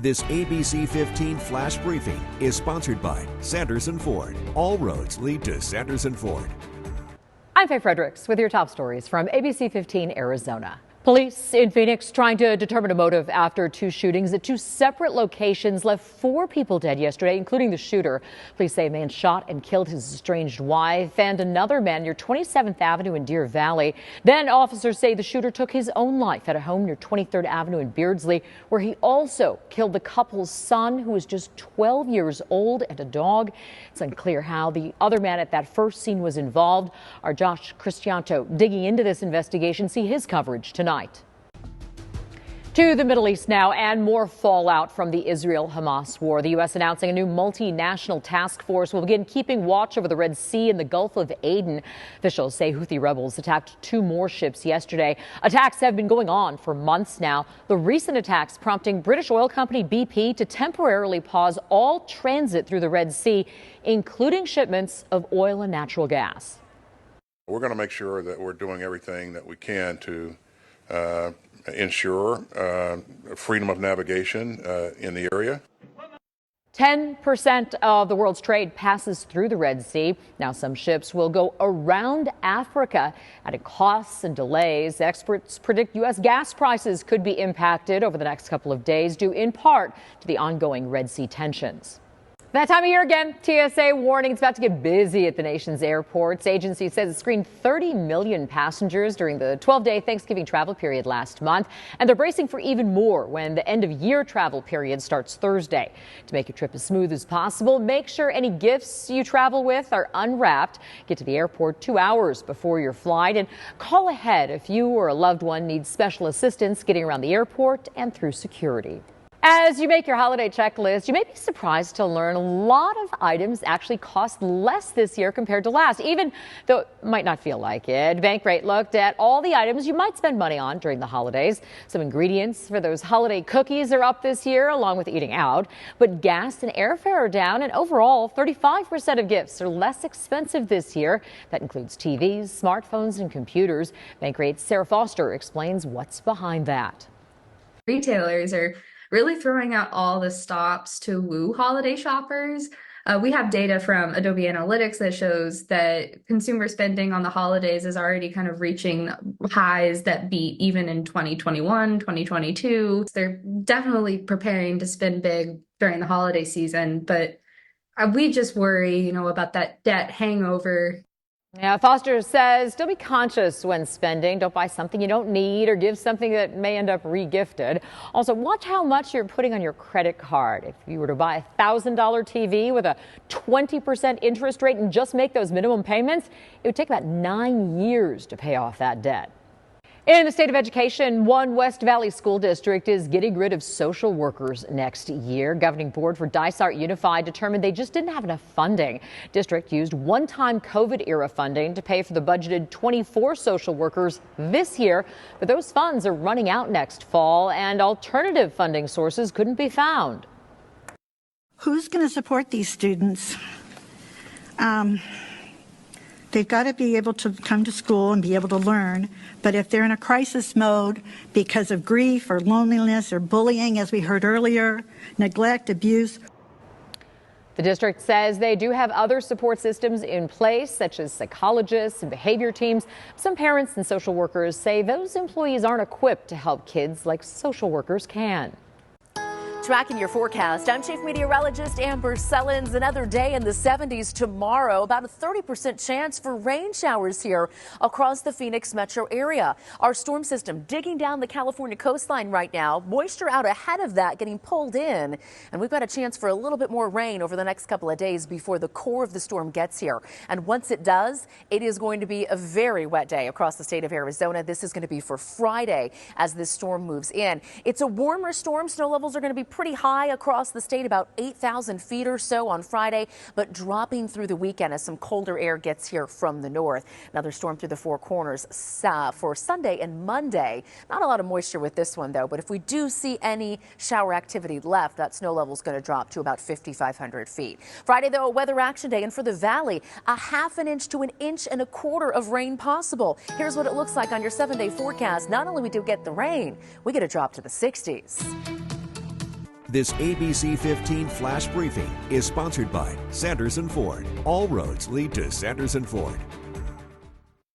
This ABC15 Flash Briefing is sponsored by Sanderson Ford. All roads lead to Sanderson Ford. I'm Faye Fredericks with your top stories from ABC15 Arizona. Police in Phoenix trying to determine a motive after two shootings at two separate locations left 4 people dead yesterday, including the shooter. Police say a man shot and killed his estranged wife and another man near 27th Avenue in Deer Valley. Then officers say the shooter took his own life at a home near 23rd Avenue in Beardsley, where he also killed the couple's son, who was just 12 years old, and a dog. It's unclear how the other man at that first scene was involved. Our Josh Cristianto digging into this investigation. See his coverage tonight. To the Middle East now, and more fallout from the Israel-Hamas war. The U.S. announcing a new multinational task force will begin keeping watch over the Red Sea and the Gulf of Aden. Officials say Houthi rebels attacked 2 more ships yesterday. Attacks have been going on for months now. The recent attacks prompting British oil company BP to temporarily pause all transit through the Red Sea, including shipments of oil and natural gas. We're going to make sure that we're doing everything that we can to ensure freedom of navigation in the area. 10% of the world's trade passes through the Red Sea. Now some ships will go around Africa, adding costs and delays. Experts predict U.S. gas prices could be impacted over the next couple of days, due in part to the ongoing Red Sea tensions. That time of year again, TSA warning it's about to get busy at the nation's airports. Agency says it screened 30 million passengers during the 12-day Thanksgiving travel period last month, and they're bracing for even more when the end-of-year travel period starts Thursday. To make your trip as smooth as possible, make sure any gifts you travel with are unwrapped. Get to the airport 2 hours before your flight, and call ahead if you or a loved one needs special assistance getting around the airport and through security. As you make your holiday checklist, you may be surprised to learn a lot of items actually cost less this year compared to last, even though it might not feel like it. Bankrate looked at all the items you might spend money on during the holidays. Some ingredients for those holiday cookies are up this year, along with eating out. But gas and airfare are down, and overall, 35% of gifts are less expensive this year. That includes TVs, smartphones, and computers. Bankrate's Sarah Foster explains what's behind that. Retailers are really throwing out all the stops to woo holiday shoppers. We have data from Adobe Analytics that shows that consumer spending on the holidays is already kind of reaching highs that beat even in 2021, 2022. They're definitely preparing to spend big during the holiday season, but we just worry, about that debt hangover. Yeah, Foster says still be conscious when spending. Don't buy something you don't need or give something that may end up re-gifted. Also, watch how much you're putting on your credit card. If you were to buy a $1,000 TV with a 20% interest rate and just make those minimum payments, it would take about 9 years to pay off that debt. In the state of education, one West Valley school district is getting rid of social workers next year. Governing board for Dysart Unified determined they just didn't have enough funding. District used one-time COVID-era funding to pay for the budgeted 24 social workers this year, but those funds are running out next fall, and alternative funding sources couldn't be found. Who's going to support these students? They've got to be able to come to school and be able to learn. But if they're in a crisis mode because of grief or loneliness or bullying, as we heard earlier, neglect, abuse. The district says they do have other support systems in place, such as psychologists and behavior teams. Some parents and social workers say those employees aren't equipped to help kids like social workers can. Tracking your forecast, I'm Chief Meteorologist Amber Sellens. Another day in the 70s tomorrow. About a 30% chance for rain showers here across the Phoenix metro area. Our storm system digging down the California coastline right now. Moisture out ahead of that getting pulled in. And we've got a chance for a little bit more rain over the next couple of days before the core of the storm gets here. And once it does, it is going to be a very wet day across the state of Arizona. This is going to be for Friday as this storm moves in. It's a warmer storm. Snow levels are going to be pretty high across the state, about 8,000 feet or so on Friday, but dropping through the weekend as some colder air gets here from the north. Another storm through the Four Corners for Sunday and Monday. Not a lot of moisture with this one, though, but if we do see any shower activity left, that snow level is going to drop to about 5,500 feet. Friday, though, a weather action day, and for the valley, a 1/2 inch to 1.25 inches of rain possible. Here's what it looks like on your 7-day forecast. Not only do we get the rain, we get a drop to the 60s. This ABC15 Flash Briefing is sponsored by Sanderson Ford. All roads lead to Sanderson Ford.